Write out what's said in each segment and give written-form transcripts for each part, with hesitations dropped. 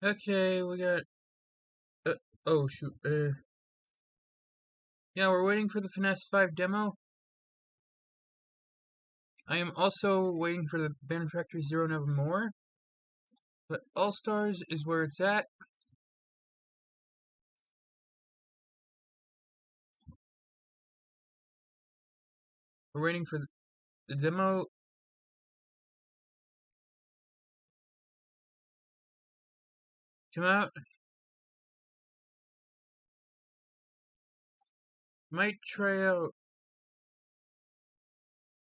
Okay, we got. Uh, oh shoot. Yeah, we're waiting for the FNAS 5 demo. I am also waiting for the Benefactor Zero Nevermore. But All Stars is where it's at. We're waiting for the demo. Come out. Might try out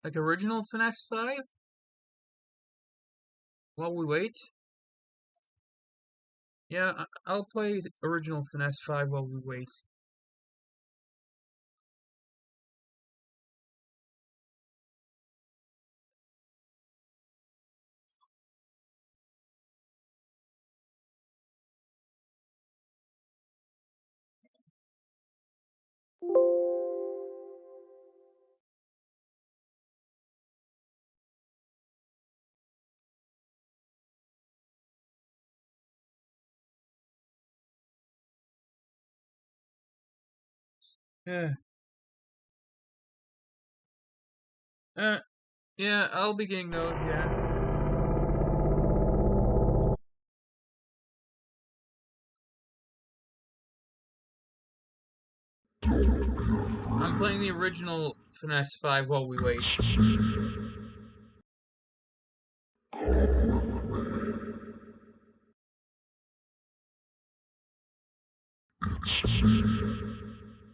like original FNAS 5 while we wait. Yeah, I'll play original FNAS 5 while we wait. Yeah. Uh, yeah, I'll be getting those, yeah. I'm playing the original FNAS 5 while we wait.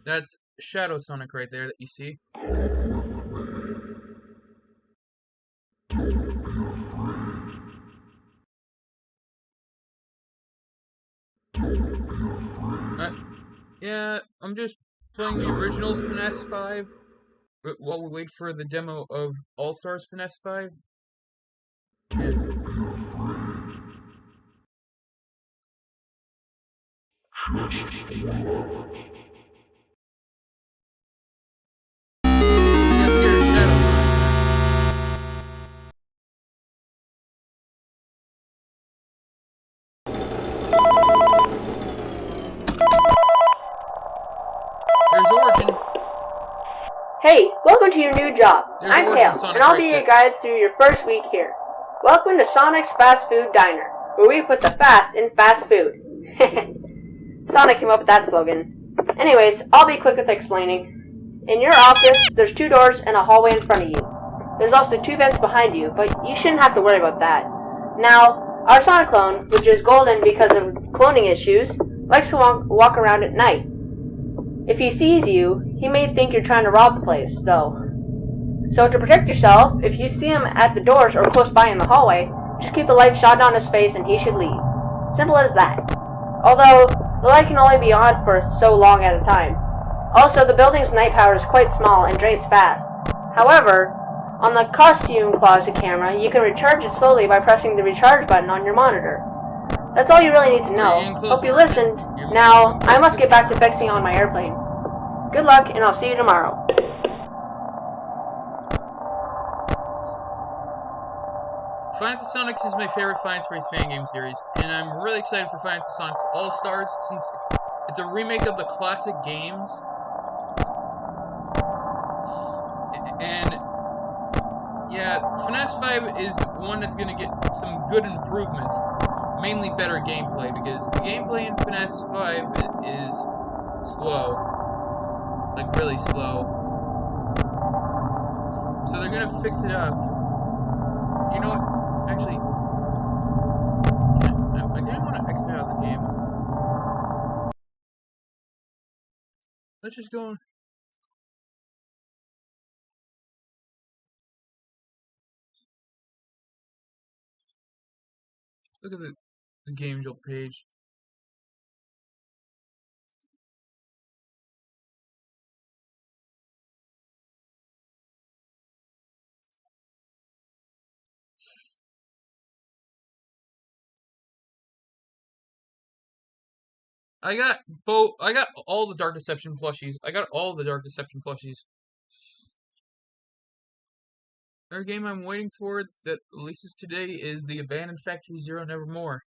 That's Shadow Sonic right there that you see. Yeah, I'm just playing the original FNAS 5 while we wait for the demo of All Stars FNAS 5. Yeah. Yep, here's Shadow Sonic. Here's Origin. Hey, welcome to your new job. There's I'm Origin Tails, Sonic and I'll right be your there. guide through your first week here. Welcome to Sonic's Fast Food Diner, where we put the fast in fast food. Sonic came up with that slogan. Anyways, I'll be quick with explaining. In your office, there's 2 doors and a hallway in front of you. There's also 2 vents behind you, but you shouldn't have to worry about that. Now, our Sonic clone, which is golden because of cloning issues, likes to walk around at night. If he sees you, he may think you're trying to rob the place, though. So to protect yourself, if you see him at the doors or close by in the hallway, just keep the light shot on his face and he should leave. Simple as that. Although, the light can only be on for so long at a time. Also, the building's night power is quite small and drains fast. However, on the costume closet camera, you can recharge it slowly by pressing the recharge button on your monitor. That's all you really need to know. Hope you listened. Now, I must get back to fixing on my airplane. Good luck, and I'll see you tomorrow. Final Fantasy Sonics is my favorite Final Fantasy fan game series, and I'm really excited for Final Fantasy Sonics All Stars since it's a remake of the classic games. And yeah, FNAS 5 is one that's going to get some good improvements, mainly better gameplay, because the gameplay in FNAS 5 is slow, like really slow. So they're going to fix it up. You know what? Actually, I kind of want to exit out of the game. Let's just go. Look at the game jolt page. I got both. I got all the Dark Deception plushies. I got all the Dark Deception plushies. Our game I'm waiting for that releases today is the Abandoned Factory Zero Nevermore.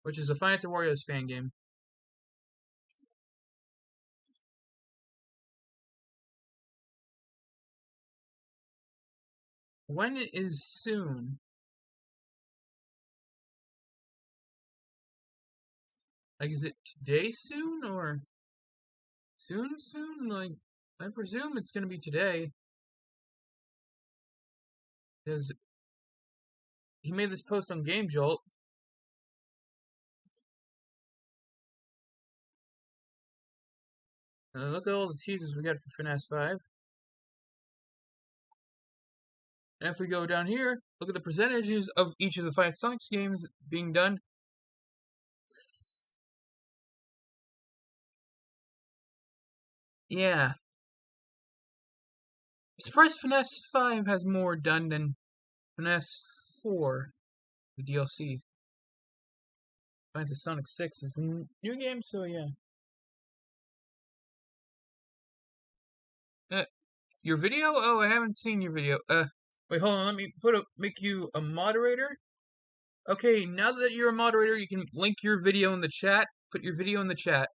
which is a Five Nights at Wario's fan game. When is soon? Like, is it today soon or soon? Like, I presume it's gonna be today. Because he made this post on Game Jolt. Look at all the teasers we got for FNAS 5. And if we go down here, look at the percentages of each of the 5 Sonics games being done. Yeah. I'm surprised FNAS 5 has more done than FNAS 4, the DLC. Final Sonic 6 is a new game, so yeah. Your video? Oh, I haven't seen your video. Wait, hold on. Let me make you a moderator. Okay, now that you're a moderator, you can link your video in the chat. Put your video in the chat.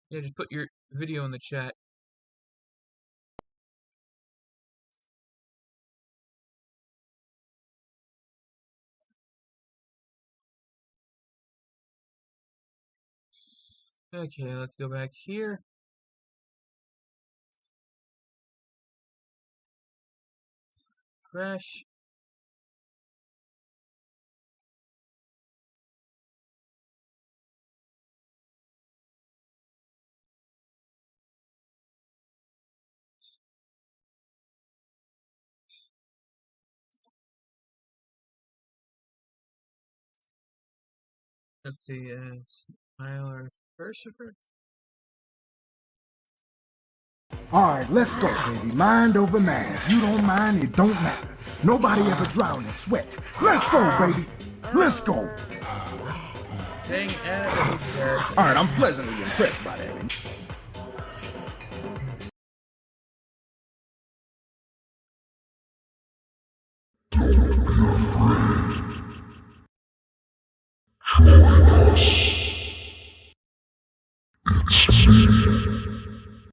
Yeah, just put your video in the chat. Okay, let's go back here. Fresh. Let's see, smile or first. Alright, let's go, baby. Mind over matter. If you don't mind, it don't matter. Nobody ever drowned in sweat. Let's go, baby. Let's go. Dang, Alright, I'm pleasantly impressed by that.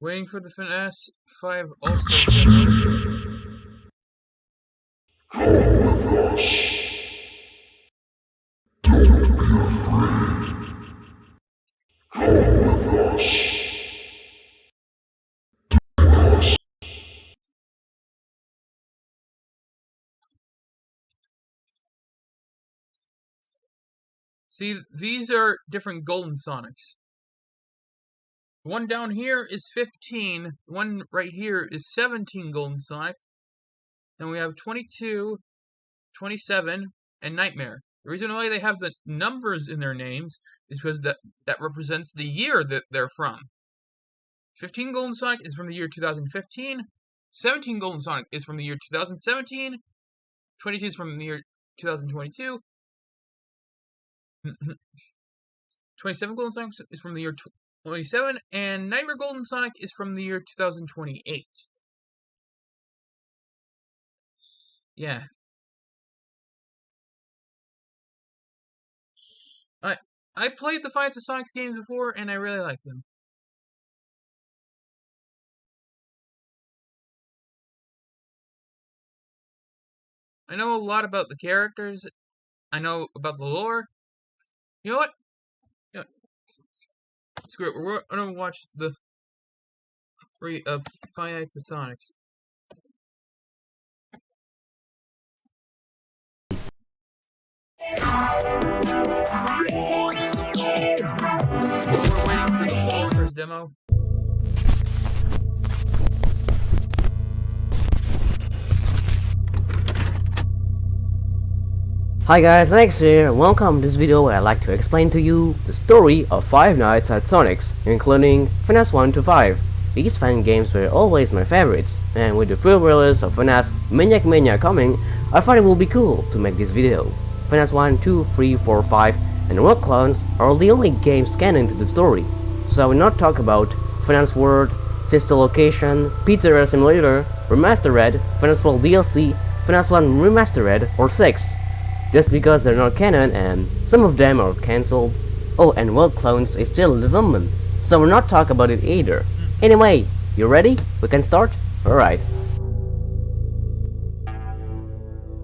Waiting for the FNAS 5 All-Star demo. See, these are different Golden Sonics. The one down here is 15. The one right here is 17 Golden Sonic. And we have 22, 27, and Nightmare. The reason why they have the numbers in their names is because that represents the year that they're from. 15 Golden Sonic is from the year 2015. 17 Golden Sonic is from the year 2017. 22 is from the year 2022. 27 Golden Sonic is from the year 27, and Nightmare Golden Sonic is from the year 2028. Yeah. I played the Five Nights at Sonic's games before, and I really like them. I know a lot about the characters. I know about the lore. You know what? Screw it. We're gonna watch the Five Nights at Sonic's. While we're waiting for the All-Stars demo. Hi guys, Alex here, and welcome to this video where I'd like to explain to you the story of Five Nights at Sonic's, including FNAS 1 to 5. These fan games were always my favorites, and with the full release of FNAS Maniac Mania coming, I thought it would be cool to make this video. FNAS 1, 2, 3, 4, 5, and Rock Clones are the only games canon to the story, so I will not talk about FNAS World, Sister Location, Pizzeria Simulator, Remastered, FNAS World DLC, FNAS 1 Remastered, or 6. just because they're not canon and some of them are cancelled. Oh, and World Clones is still in development, so we'll not talk about it either. Anyway, you ready? We can start? Alright.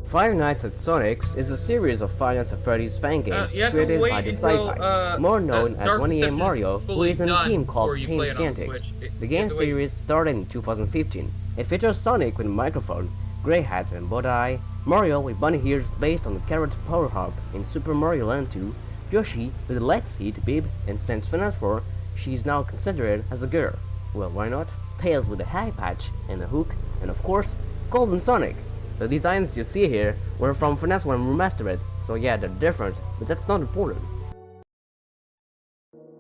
Five Nights at Sonic's is a series of Five Nights at Freddy's fan games created by the Sci-Fi, more known as 1AM Mario, who is in a team called Team Scientix. The game series started in 2015. It features Sonic with a microphone, grey hat and bow tie, Mario with bunny ears based on the carrot power hop in Super Mario Land 2, Yoshi with a Let's Eat bib, and since FNAS 4, she is now considered as a girl. Well, why not? Tails with a high patch and a hook, and of course, Golden Sonic. The designs you see here were from FNAS 1 Remastered, so yeah, they're different, but that's not important.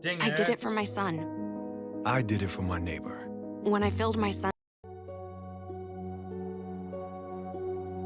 Dang I it. did it for my son. I did it for my neighbor. When I filled my son.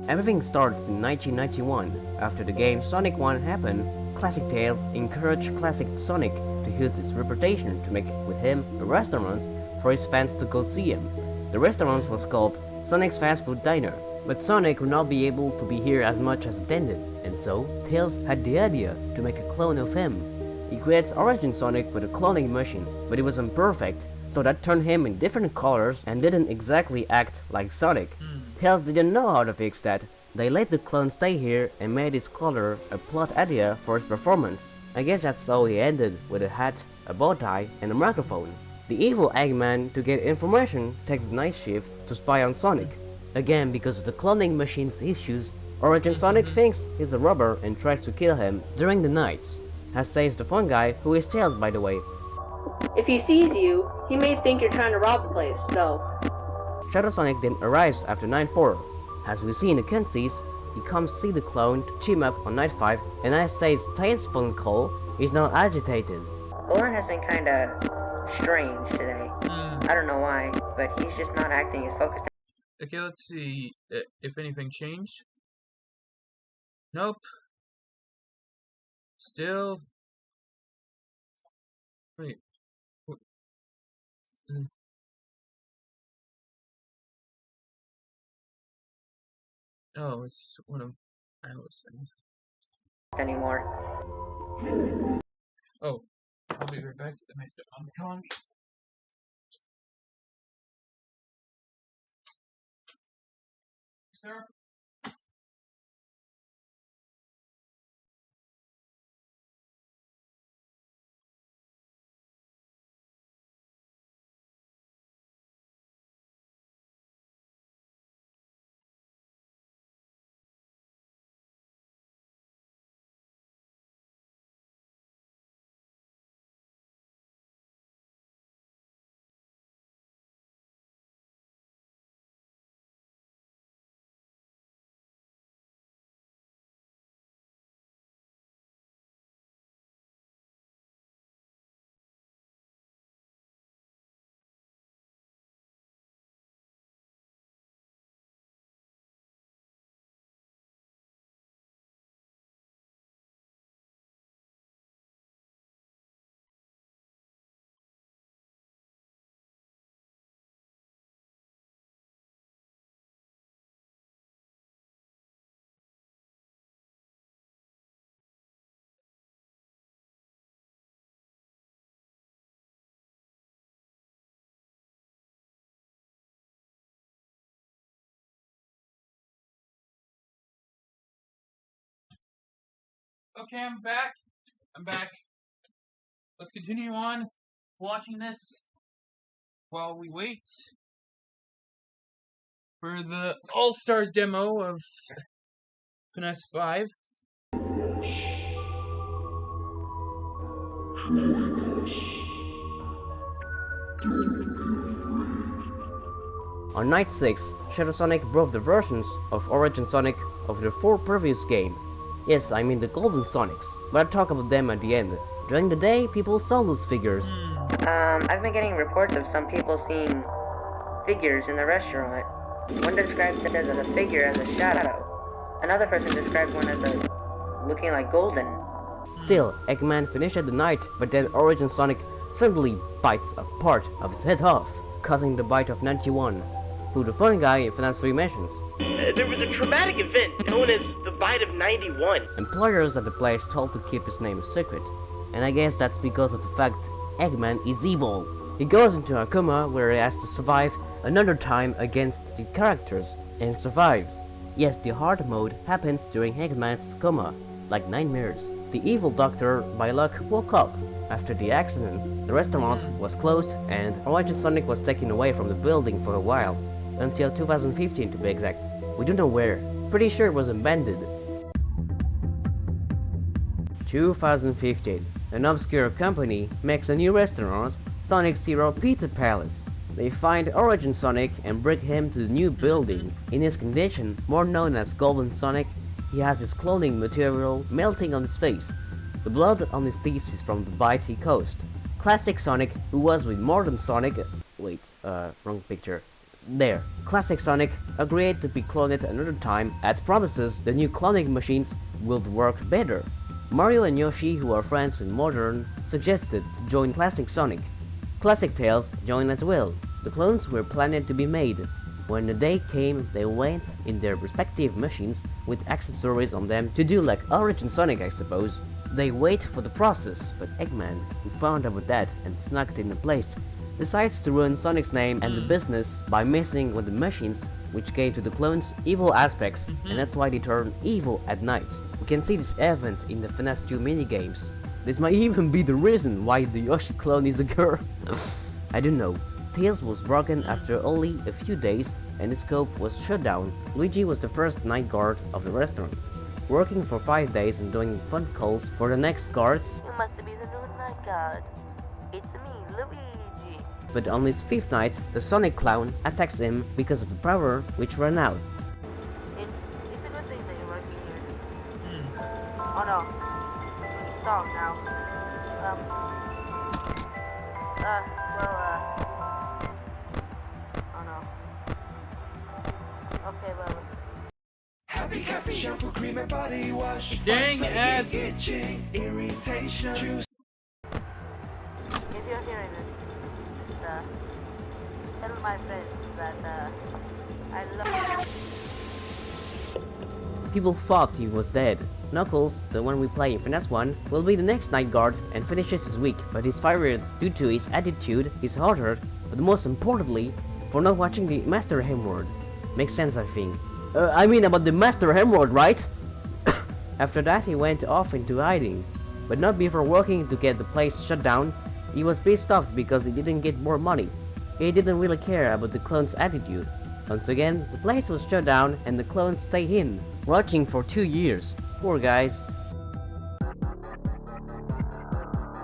Everything starts in 1991. After the game Sonic 1 happened, Classic Tales encouraged Classic Sonic to use this reputation to make with him a restaurant for his fans to go see him. The restaurant was called Sonic's Fast Food Diner, but Sonic would not be able to be here as much as intended, and so Tails had the idea to make a clone of him. He creates Origin Sonic with a cloning machine, but it was imperfect, so that turned him in different colors and didn't exactly act like Sonic. Tails didn't know how to fix that. They let the clone stay here and made his color a plot idea for his performance. I guess that's how he ended, with a hat, a bow tie, and a microphone. The evil Eggman, to get information, takes the night shift to spy on Sonic. Again, because of the cloning machine's issues, Origin Sonic thinks he's a robber and tries to kill him during the night. As says the fun guy, who is Tails by the way. If he sees you, he may think you're trying to rob the place, so... Shadow Sonic then arrives after Night 4. As we see in the cutscenes, he comes see the clone to team up on Night 5, and as says Tails' phone call, he's now agitated. Golden has been kinda strange today. I don't know why, but he's just not acting as focused. Okay, let's see if anything changed. Nope. Still. Wait. Oh, it's one of Alice things. Anymore. Oh, I'll be right back. My step on the phone. Sir? Okay, I'm back. Let's continue on watching this while we wait for the All-Stars demo of FNAS 5. On Night 6, Shadow Sonic broke the versions of Origin Sonic of the 4 previous games. Yes, I mean the Golden Sonics, but I'll talk about them at the end. During the day, people saw those figures. I've been getting reports of some people seeing figures in the restaurant. One describes it as a figure as a shadow. Another person describes one as looking like golden. Still, Eggman finished the night, but then Origin Sonic suddenly bites a part of his head off, causing the bite of 91, who the fun guy in FNAS 3 mentions. There was a traumatic event known as the bite of 91. Employers at the place told to keep his name a secret, and I guess that's because of the fact Eggman is evil. He goes into a coma where he has to survive another time against the characters, and survives. Yes, the hard mode happens during Eggman's coma, like nightmares. The evil doctor, by luck, woke up. After the accident, the restaurant was closed and Origin Sonic was taken away from the building for a while, until 2015 to be exact. We don't know where. Pretty sure it was abandoned. 2015. An obscure company makes a new restaurant, Sonic Zero Pizza Palace. They find Origin Sonic and bring him to the new building. In his condition, more known as Golden Sonic, he has his cloning material melting on his face. The blood on his teeth is from the bite he caused. Classic Sonic, who was with modern Sonic... wrong picture. There. Classic Sonic agreed to be cloned another time and promises the new cloning machines will work better. Mario and Yoshi, who are friends with Modern, suggested to join Classic Sonic. Classic Tails joined as well. The clones were planned to be made. When the day came, they went in their respective machines with accessories on them to do like Origin Sonic, I suppose. They wait for the process, but Eggman, who found about that and snuck in the place, decides to ruin Sonic's name and the business by messing with the machines, which gave to the clones evil aspects, and that's why they turn evil at night. We can see this event in the FNAS 2 minigames. This might even be the reason why the Yoshi clone is a girl. I don't know. Tails was broken after only a few days and the scope was shut down. Luigi was the first night guard of the restaurant, working for 5 days and doing phone calls for the next guards. You must be the new night guard. It's me, Luigi. But on his 5th night, the Sonic clown attacks him because of the power which ran out. It's a good thing that you're working here. Oh no. It's stalled now. Oh no. Okay, well. Happy shampoo, cream and body wash. Dang ads. Itching, irritation, juice. If you're hearing this, tell my friends that I love People thought he was dead. Knuckles, the one we play in FNAS 1, will be the next night guard and finishes his week, but he's fired due to his attitude, his hard, but most importantly, for not watching the Master Hemorrhoid. Makes sense, I think. I mean about the Master Hemorrhoid, right? After that, he went off into hiding, but not before working to get the place shut down. He was pissed off because he didn't get more money. He didn't really care about the clone's attitude. Once again, the place was shut down and the clones stayed in, watching for 2 years. Poor guys.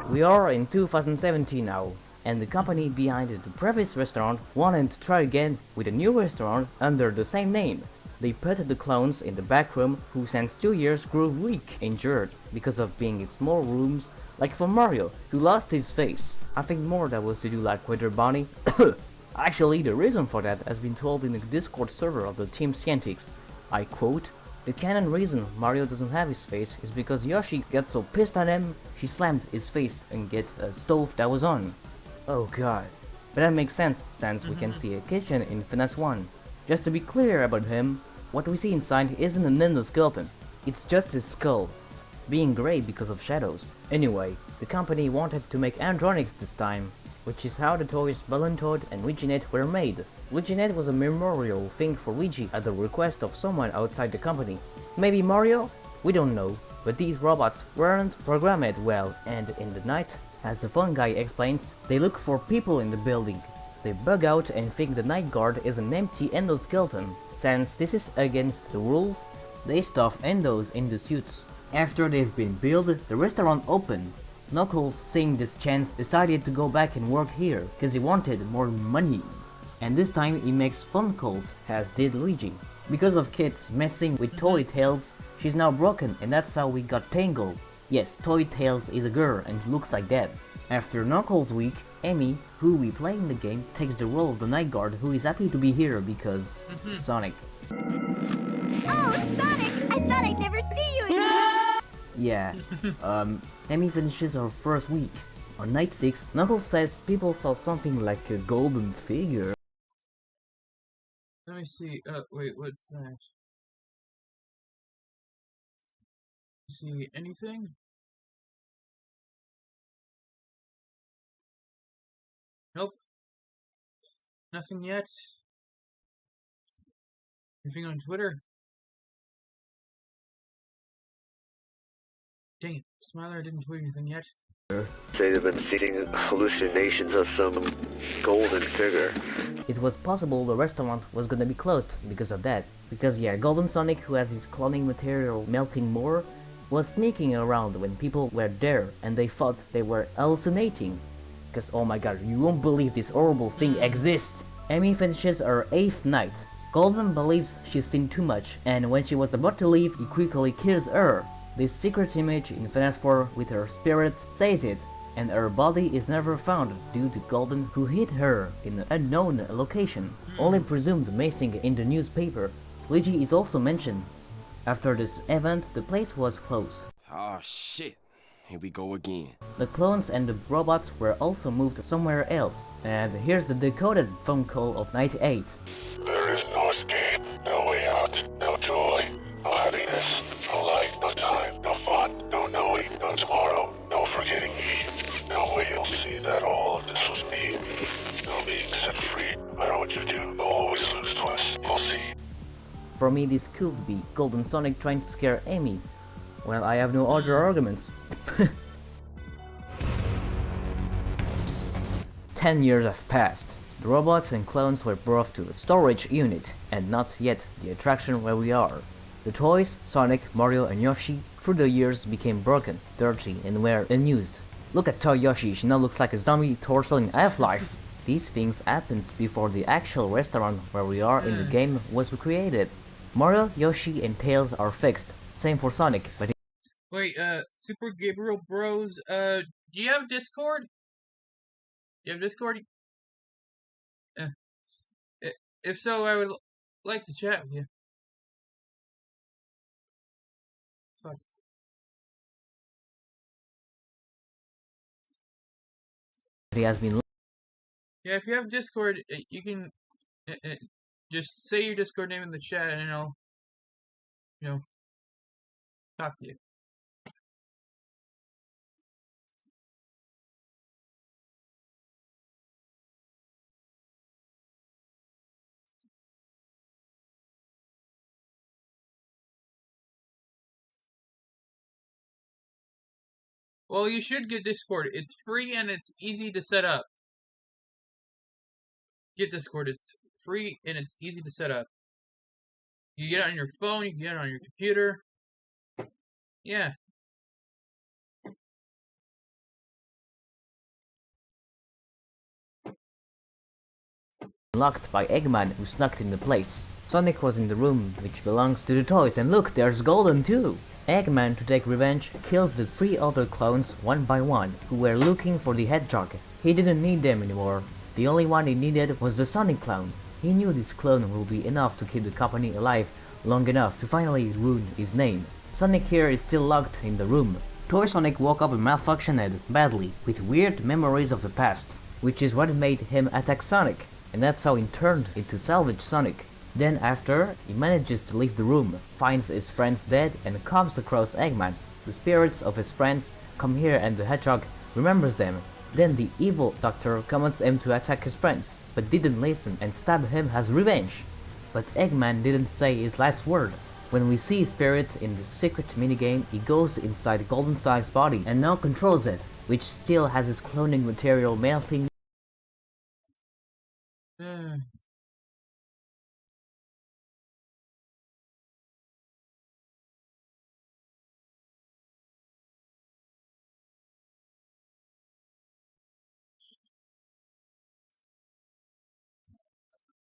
We are in 2017 now, and the company behind the previous restaurant wanted to try again with a new restaurant under the same name. They put the clones in the back room who since 2 years grew weak, injured, because of being in small rooms, like for Mario, who lost his face. I think more that was to do like Weather Bonnie. Actually, the reason for that has been told in the Discord server of the Team Scientix. I quote, "The canon reason Mario doesn't have his face is because Yoshi got so pissed at him, she slammed his face against a stove that was on." Oh god. But that makes sense, since we can see a kitchen in FNAS 1. Just to be clear about him, what we see inside isn't an endoskeleton, it's just his skull, being grey because of shadows. Anyway, the company wanted to make animatronics this time, which is how the toys Balloon Toad and Luigi were made. Luigi was a memorial thing for Luigi at the request of someone outside the company. Maybe Mario? We don't know, but these robots weren't programmed well, and in the night, as the phone guy explains, they look for people in the building. They bug out and think the night guard is an empty endoskeleton. Since this is against the rules, they stuff endos in the suits. After they've been built, the restaurant opened. Knuckles, seeing this chance, decided to go back and work here, cause he wanted more money. And this time he makes phone calls, as did Luigi. Because of kids messing with Toy Tails, she's now broken and that's how we got Tangled. Yes, Toy Tails is a girl and looks like that. After Knuckles' week, Amy, who we play in the game, takes the role of the night guard who is happy to be here because Sonic. Oh, Sonic! I thought I'd never see you again! Yeah, Amy finishes her first week. On night 6, Knuckles says people saw something like a golden figure. Let me see. Wait, what's that? see anything. Nope. Nothing yet. Anything on Twitter? Dang it, Smiler didn't tweet anything yet. Say they've been seeing hallucinations of some golden figure. It was possible the restaurant was gonna be closed because of that. Because yeah, Golden Sonic, who has his cloning material melting more, was sneaking around when people were there and they thought they were hallucinating. Because oh my god, you won't believe this horrible thing exists. Amy finishes her 8th night. Golden believes she's seen too much, and when she was about to leave, he quickly kills her. This secret image in FNAS 4 with her spirit says it, and her body is never found due to Golden, who hid her in an unknown location, only presumed missing in the newspaper. Luigi is also mentioned. After this event, the place was closed. Oh shit, here we go again. The clones and the robots were also moved somewhere else, and here's the decoded phone call of night 8. There is no escape, no way out, no joy, no happiness, no life, no time, no fun, no knowing, no tomorrow, no forgetting me. No way you'll see that all of this was me. No being set free. No matter what you do, you'll always lose to us. You'll see. For me, this could be Golden Sonic trying to scare Amy. Well, I have no other arguments. 10 years have passed. The robots and clones were brought to a storage unit, and not yet the attraction where we are. The toys, Sonic, Mario and Yoshi, through the years became broken, dirty and were unused. Look at Toy Yoshi, she now looks like a zombie torso in Half-Life. These things happened before the actual restaurant where we are in the game was recreated. Mario, Yoshi and Tails are fixed. Same for Sonic, but Wait, Super Gabriel Bros, do you have Discord? You have Discord? If so, I would like to chat with you. Fuck. he has been. Yeah, if you have Discord, you can just say your Discord name in the chat, and I'll, talk to you. Well, you should get Discord. It's free and it's easy to set up. Get Discord. It's free and it's easy to set up. You get it on your phone, you can get it on your computer. Yeah. Locked by Eggman, who snuck in the place. Sonic was in the room which belongs to the toys, and look, there's Golden too! Eggman, to take revenge, kills the 3 other clones one by one, who were looking for the hedgehog. He didn't need them anymore. The only one he needed was the Sonic clone. He knew this clone will be enough to keep the company alive long enough to finally ruin his name. Sonic here is still locked in the room. Toy Sonic woke up and malfunctioned badly, with weird memories of the past, which is what made him attack Sonic, and that's how he turned into Salvage Sonic. Then after, he manages to leave the room, finds his friends dead and comes across Eggman. The spirits of his friends come here and the hedgehog remembers them. Then the evil doctor commands him to attack his friends, but didn't listen and stab him as revenge. But Eggman didn't say his last word. When we see Spirit in the secret minigame, he goes inside Golden Sonic's body and now controls it, which still has his cloning material melting.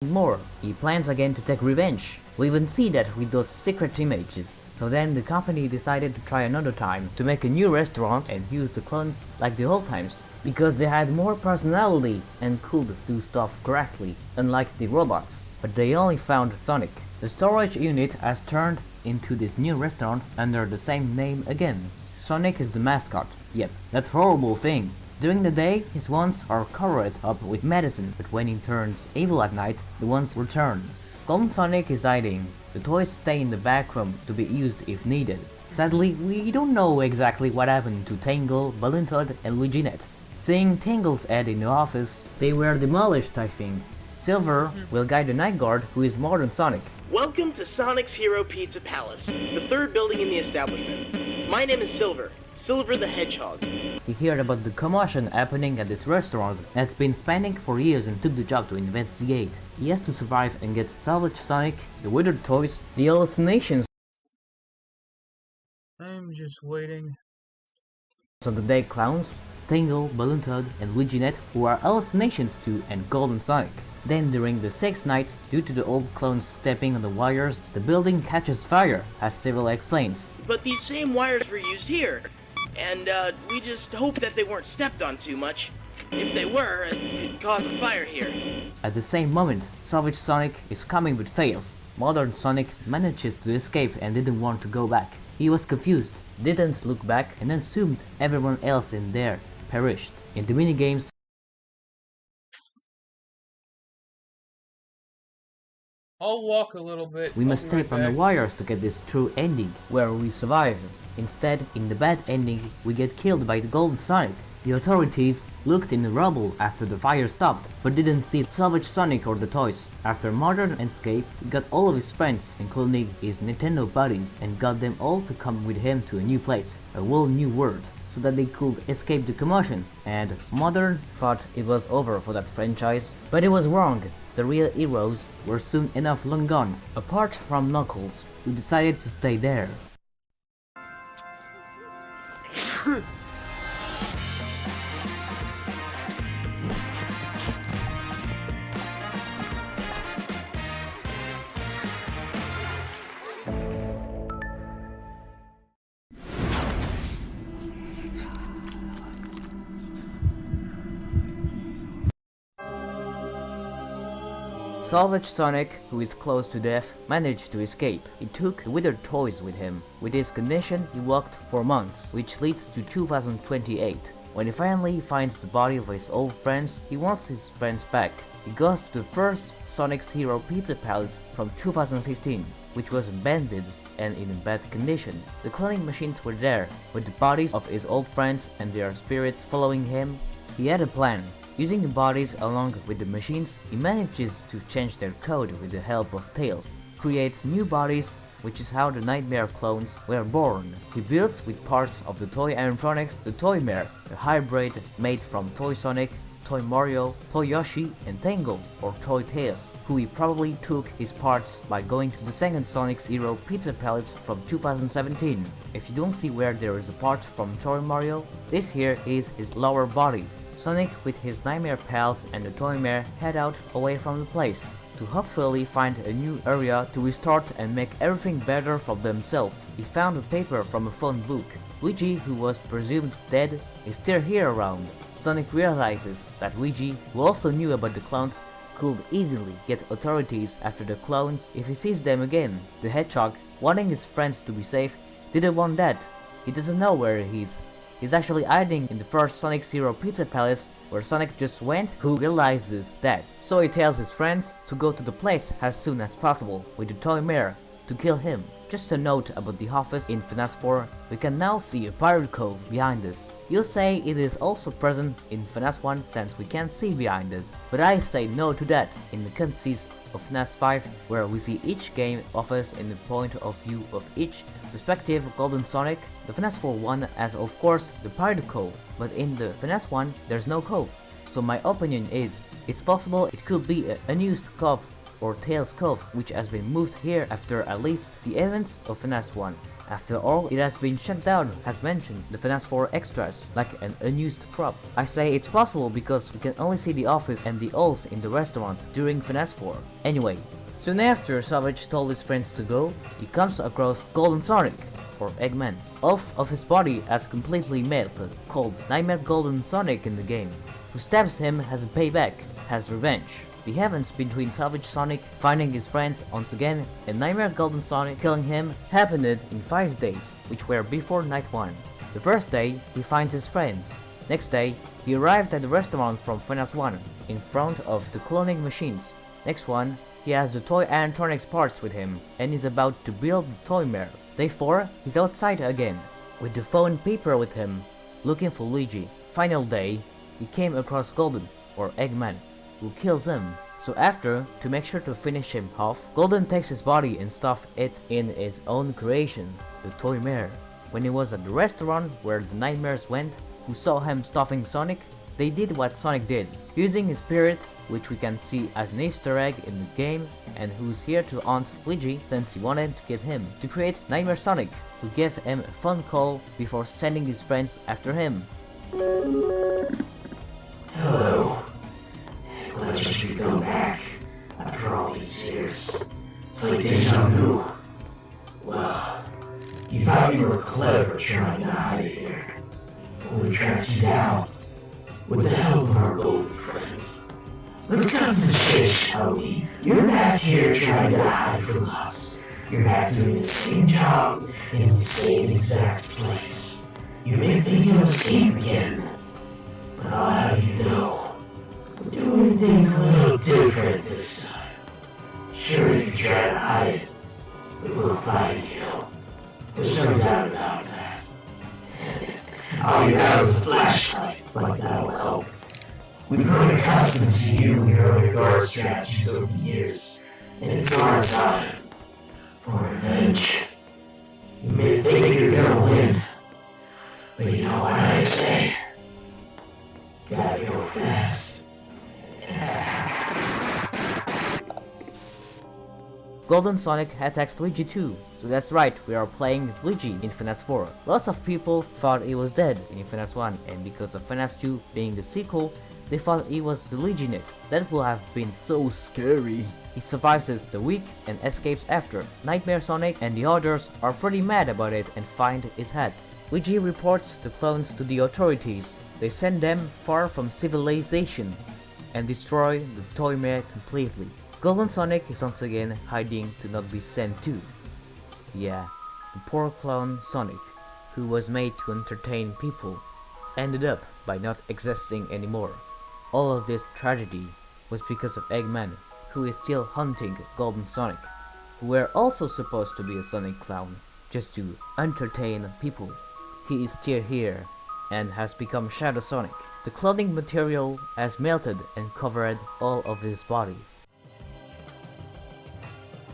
More, he plans again to take revenge. We even see that with those secret images. So then the company decided to try another time to make a new restaurant and use the clones like the old times, because they had more personality and could do stuff correctly, unlike the robots. But they only found Sonic. The storage unit has turned into this new restaurant under the same name again. Sonic is the mascot. Yep, that horrible thing. During the day, his wands are covered up with medicine, but when he turns evil at night, the wands return. Golden Sonic is hiding. The toys stay in the back room to be used if needed. Sadly, we don't know exactly what happened to Tangle, Balloon Toad, and Luigi Net. Seeing Tangle's head in the office, they were demolished, I think. Silver will guide the Night Guard, who is modern Sonic. Welcome to Sonic's Hero Pizza Palace, the third building in the establishment. My name is Silver, Silver the Hedgehog. He heard about the commotion happening at this restaurant that's been spanning for years and took the job to investigate. He has to survive and get Salvage Sonic, the withered toys, the hallucinations I'm just waiting. of the dead clowns, Tangle, Balloon Toad, and Luigi Net, who are hallucinations too, and Golden Sonic. Then during the 6th night, due to the old clones stepping on the wires, the building catches fire, as Cyril explains. But these same wires were used here, and we just hope that they weren't stepped on too much. If they were, it could cause a fire here. At the same moment, Salvage Sonic is coming but fails. Modern Sonic manages to escape and didn't want to go back. He was confused, didn't look back, and assumed everyone else in there perished. In the minigames, I'll walk a little bit. we must tape on the wires to get this true ending, where we survive. Instead, in the bad ending, we get killed by the Golden Sonic. The authorities looked in the rubble after the fire stopped, but didn't see Salvage Sonic or the toys. After Modern escape, he got all of his friends, including his Nintendo buddies, and got them all to come with him to a new place, a whole new world, so that they could escape the commotion. And Modern thought it was over for that franchise, but it was wrong. The real heroes were soon enough long gone, apart from Knuckles, who decided to stay there. Salvage Sonic, who is close to death, managed to escape. He took the withered toys with him. With his condition, he walked for months, which leads to 2028. When he finally finds the body of his old friends, he wants his friends back. He goes to the first Sonic's Hero Pizza Palace from 2015, which was abandoned and in bad condition. The cloning machines were there, with the bodies of his old friends and their spirits following him. He had a plan. Using the bodies along with the machines, he manages to change their code with the help of Tails. Creates new bodies, which is how the Nightmare clones were born. He builds with parts of the toy animatronics the Toy Mare, a hybrid made from Toy Sonic, Toy Mario, Toy Yoshi, and Tangle, or Toy Tails, who he probably took his parts by going to the second Sonic's Hero Pizza Palace from 2017. If you don't see where there is a part from Toy Mario, this here is his lower body. Sonic with his Nightmare pals and the Toy Mare head out away from the place, to hopefully find a new area to restart and make everything better for themselves. He found a paper from a phone book. Luigi, who was presumed dead, is still here around. Sonic realizes that Luigi, who also knew about the clones, could easily get authorities after the clones if he sees them again. The Hedgehog, wanting his friends to be safe, didn't want that. He doesn't know where he is. He's actually hiding in the first Sonic's Hero Pizza Palace, where Sonic just went, who realizes that. So he tells his friends to go to the place as soon as possible with the Toy Mare to kill him. Just a note about the office in FNAS 4, we can now see a pirate cove behind us. You'll say it is also present in FNAS 1 since we can't see behind us, but I say no to that. In the cutscenes of FNAS 5, where we see each game office in the point of view of each respective Golden Sonic, the FNAS 4 one has of course the pirate cove, but in the FNAS 1 there's no cove. So my opinion is, it's possible it could be an unused cove or Tails Cove, which has been moved here after at least the events of FNAS 1. After all, it has been shut down as mentioned the FNAS 4 extras, like an unused prop. I say it's possible because we can only see the office and the halls in the restaurant during FNAS 4. Anyway, soon after Savage told his friends to go, he comes across Golden Sonic, or Eggman. Half of his body has completely melted, called Nightmare Golden Sonic in the game, who stabs him as a payback, as revenge. The events between Salvage Sonic finding his friends once again and Nightmare Golden Sonic killing him happened in 5 days, which were before night 1. The first day, he finds his friends. Next day, he arrived at the restaurant from FNAS 1, in front of the cloning machines. Next one, he has the toy animatronics parts with him and is about to build the toy mare. Day 4, he's outside again, with the phone paper with him, looking for Luigi. Final day, he came across Golden, or Eggman, who kills him. So after, to make sure to finish him off, Golden takes his body and stuffed it in his own creation, the toy mare. When he was at the restaurant where the nightmares went, who saw him stuffing Sonic, they did what Sonic did, using his spirit, which we can see as an Easter egg in the game, and who's here to haunt Luigi since he wanted to get him, to create Nightmare Sonic, who gave him a phone call before sending his friends after him. Hello. Glad you could come back after all these years. It's like deja vu. Well, you thought you were clever trying to hide here. But we tracked you down with the help of our golden friend. Let's cut to the chase, shall we? You're back here trying to hide from us. You're back doing the same job in the same exact place. You may think you'll escape again, but I'll have you know, we're doing things a little different this time. Sure, you can try to hide it, but we'll find you. There's no doubt about that. All you have is a flashlight, but that'll help. We've grown accustomed to you and your other guard strategies over the years, and it's our time for revenge. You may think you're gonna win, but you know what I say? Gotta go fast. Golden Sonic attacks Luigi too, so that's right, we are playing Luigi in FNAS 4. Lots of people thought he was dead in FNAS 1, and because of FNAS 2 being the sequel, they thought he was the Luigi in it. That would have been so scary. He survives the week and escapes after. Nightmare Sonic and the others are pretty mad about it and find his hat. Luigi reports the clones to the authorities. They send them far from civilization and destroy the toy mare completely. Golden Sonic is once again hiding to not be sent to. Yeah, the poor clone Sonic, who was made to entertain people, ended up by not existing anymore. All of this tragedy was because of Eggman, who is still hunting Golden Sonic, who were also supposed to be a Sonic clown, just to entertain people. He is still here, and has become Shadow Sonic. The cloning material has melted and covered all of his body.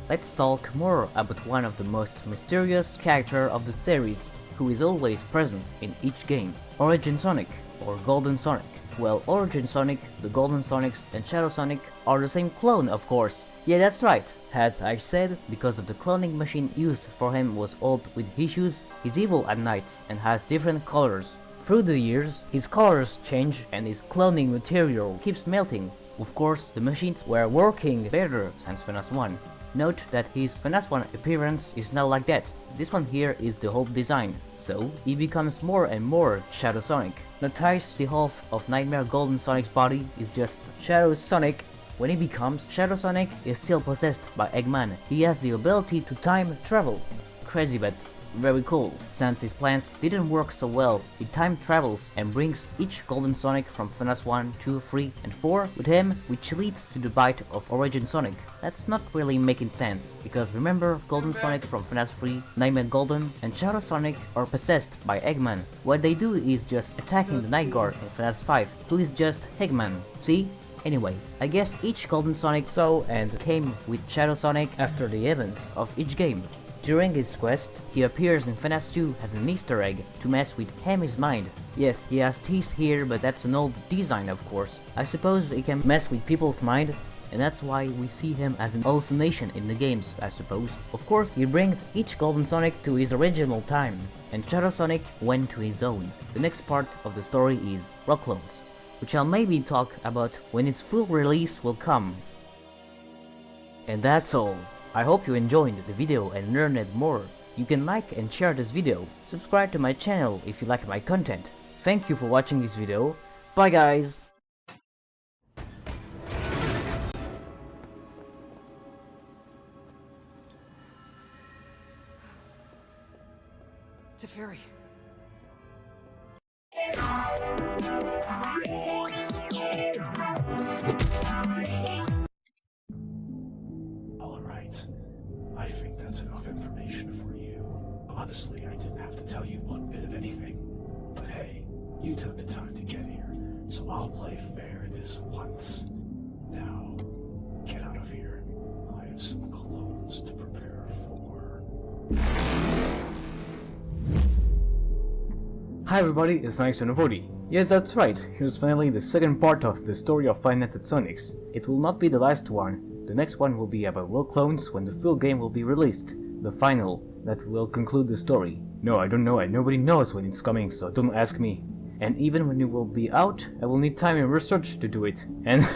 Let's talk more about one of the most mysterious characters of the series, who is always present in each game, Origin Sonic, or Golden Sonic. Well, Origin Sonic, the Golden Sonics, and Shadow Sonic are the same clone, of course. Yeah, that's right. As I said, because of the cloning machine used for him was old with issues, he's evil at night and has different colors. Through the years, his colors change and his cloning material keeps melting. Of course, the machines were working better since FNAS 1. Note that his FNAS 1 appearance is now like that. This one here is the whole design, so he becomes more and more Shadow Sonic. Notice the half of Nightmare Golden Sonic's body is just Shadow Sonic. When he becomes Shadow Sonic, is still possessed by Eggman. He has the ability to time travel. Crazy but very cool. Since his plans didn't work so well, he time travels and brings each Golden Sonic from FNAS 1, 2, 3 and 4 with him, which leads to the bite of Origin Sonic. That's not really making sense, because remember, Golden Sonic from FNAS 3, Nightmare Golden and Shadow Sonic are possessed by Eggman. What they do is just attacking the Night Guard in FNAS 5, who is just Eggman. See? Anyway, I guess each Golden Sonic saw and came with Shadow Sonic after the events of each game. During his quest, he appears in FNAS 2 as an Easter egg to mess with Hammy's mind. Yes, he has teeth here, but that's an old design, of course. I suppose he can mess with people's mind, and that's why we see him as an hallucination in the games, I suppose. Of course, he brings each Golden Sonic to his original time, and Shadow Sonic went to his own. The next part of the story is Rock Clones, which I'll maybe talk about when its full release will come. And that's all. I hope you enjoyed the video and learned more. You can like and share this video. Subscribe to my channel if you like my content. Thank you for watching this video. Bye guys! It's a fairy. Honestly, I didn't have to tell you one bit of anything. But hey, you took the time to get here, so I'll play fair this once. Now, get out of here. I have some clothes to prepare for... Hi everybody, it's Nice40. Yes, that's right, here's finally the second part of the story of Five Nights at Sonic's. It will not be the last one. The next one will be about world clones when the full game will be released. The final, that will conclude the story. No, I don't know, and nobody knows when it's coming, so don't ask me. And even when it will be out, I will need time and research to do it. And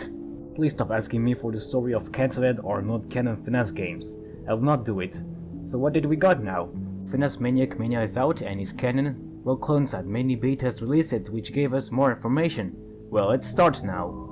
please stop asking me for the story of cancelled or not canon FNAS games. I will not do it. So what did we got now? FNAS Maniac Mania is out and is canon. World Clones had many betas released which gave us more information. Well, let's start now.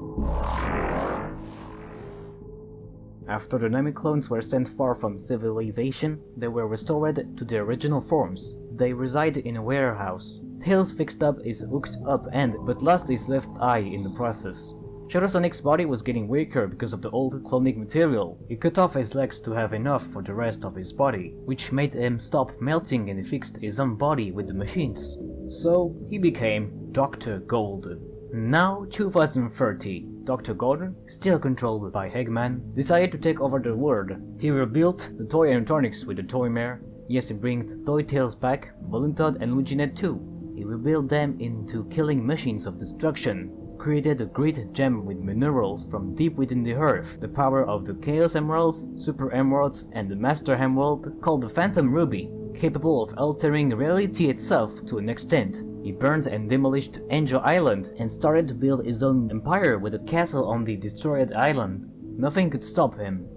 After the Nami clones were sent far from civilization, they were restored to their original forms. They reside in a warehouse. Tails fixed up his hooked up end, but lost his left eye in the process. Shadow Sonic's body was getting weaker because of the old cloning material. He cut off his legs to have enough for the rest of his body, which made him stop melting and fixed his own body with the machines. So he became Dr. Golden. Now 2030, Dr. Golden, still controlled by Eggman, decided to take over the world. He rebuilt the toy animatronics with the Toy Mare. Yes, he brought Toy Tails back, Balloon Todd and Luiginet too. He rebuilt them into killing machines of destruction. Created a great gem with minerals from deep within the earth, the power of the Chaos Emeralds, Super Emeralds and the Master Emerald called the Phantom Ruby, capable of altering reality itself to an extent. He burned and demolished Angel Island and started to build his own empire with a castle on the destroyed island. Nothing could stop him.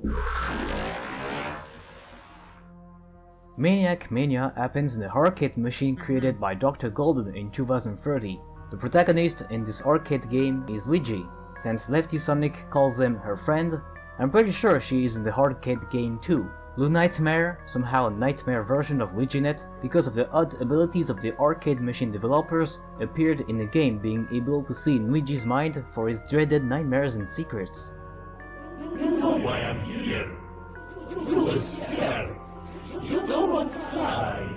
Maniac Mania happens in the arcade machine created by Dr. Golden in 2030. The protagonist in this arcade game is Luigi. Since Lefty Sonic calls him her friend, I'm pretty sure she is in the arcade game too. Blue Nightmare, somehow a nightmare version of Luiginet, because of the odd abilities of the arcade machine developers, appeared in the game, being able to see in Luigi's mind for his dreaded nightmares and secrets. You know why I'm here. You were scared. You don't want to die.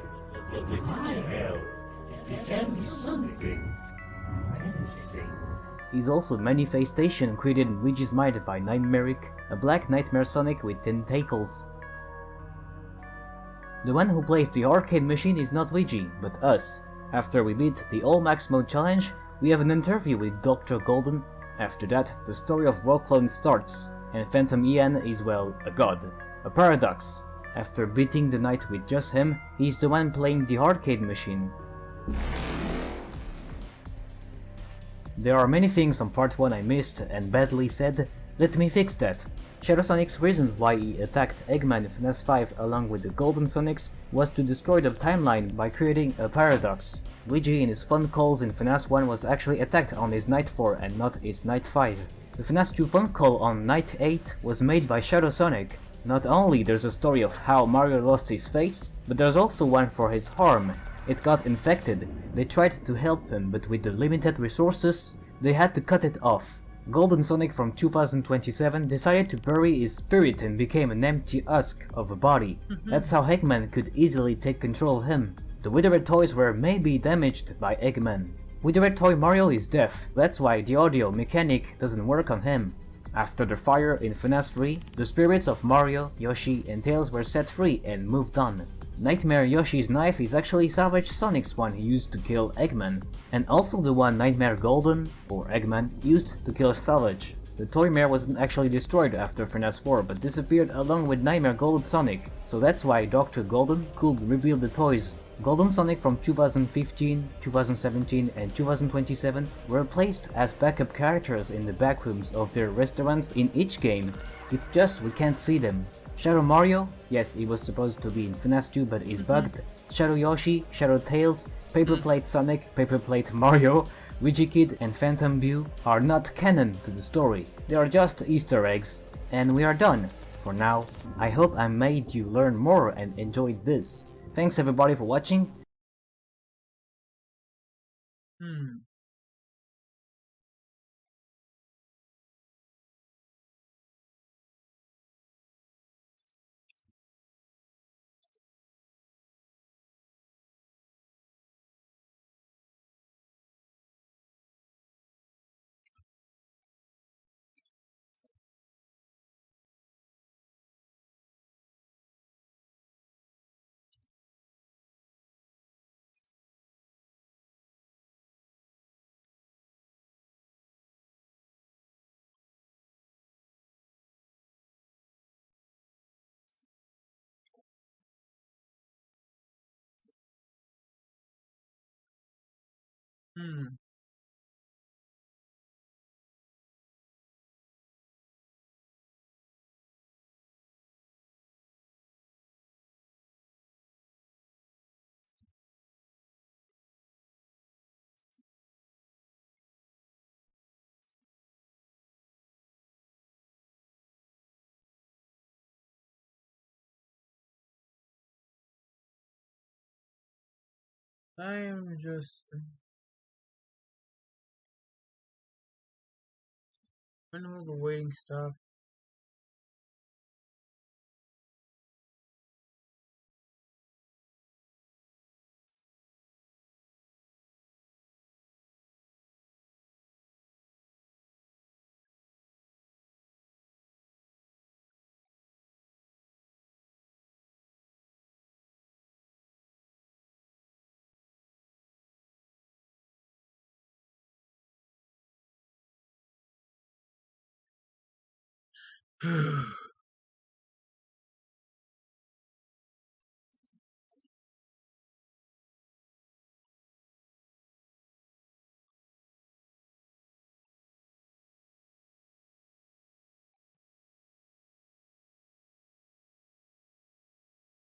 But with my help, you can do something. He's also Manifestation created in Luigi's mind by Nightmaric, a black nightmare Sonic with tentacles. The one who plays the arcade machine is not Luigi, but us. After we beat the All Max Mode challenge, we have an interview with Dr. Golden. After that, the story of World Clone starts, and Phantom Ian is, well, a god. A paradox. After beating the night with just him, he's the one playing the arcade machine. There are many things on part 1 I missed and badly said. Let me fix that. Shadow Sonic's reason why he attacked Eggman in FNAS 5 along with the Golden Sonics was to destroy the timeline by creating a paradox. Luigi in his phone calls in FNAS 1 was actually attacked on his Night 4 and not his Night 5. The FNAS 2 phone call on Night 8 was made by Shadow Sonic. Not only there's a story of how Mario lost his face, but there's also one for his arm. It got infected. They tried to help him, but with the limited resources, they had to cut it off. Golden Sonic from 2027 decided to bury his spirit and became an empty husk of a body. That's how Eggman could easily take control of him. The Withered toys were maybe damaged by Eggman. Withered toy Mario is deaf, that's why the audio mechanic doesn't work on him. After the fire in FNAS 3, the spirits of Mario, Yoshi and Tails were set free and moved on. Nightmare Yoshi's knife is actually Savage Sonic's one he used to kill Eggman, and also the one Nightmare Golden, or Eggman, used to kill Savage. The Toy Mare wasn't actually destroyed after FNAS 4 but disappeared along with Nightmare Gold Sonic, so that's why Dr. Golden could rebuild the toys. Golden Sonic from 2015, 2017 and 2027 were placed as backup characters in the backrooms of their restaurants in each game. It's just we can't see them. Shadow Mario, yes, he was supposed to be in FNAS 2 but is bugged. Shadow Yoshi, Shadow Tails, Paper Plate Sonic, Paper Plate Mario, Luigi Kid and Phantom View are not canon to the story. They are just Easter eggs. And we are done. For now, I hope I made you learn more and enjoyed this. Thanks everybody for watching. Hmm. I am just. I know the waiting stuff.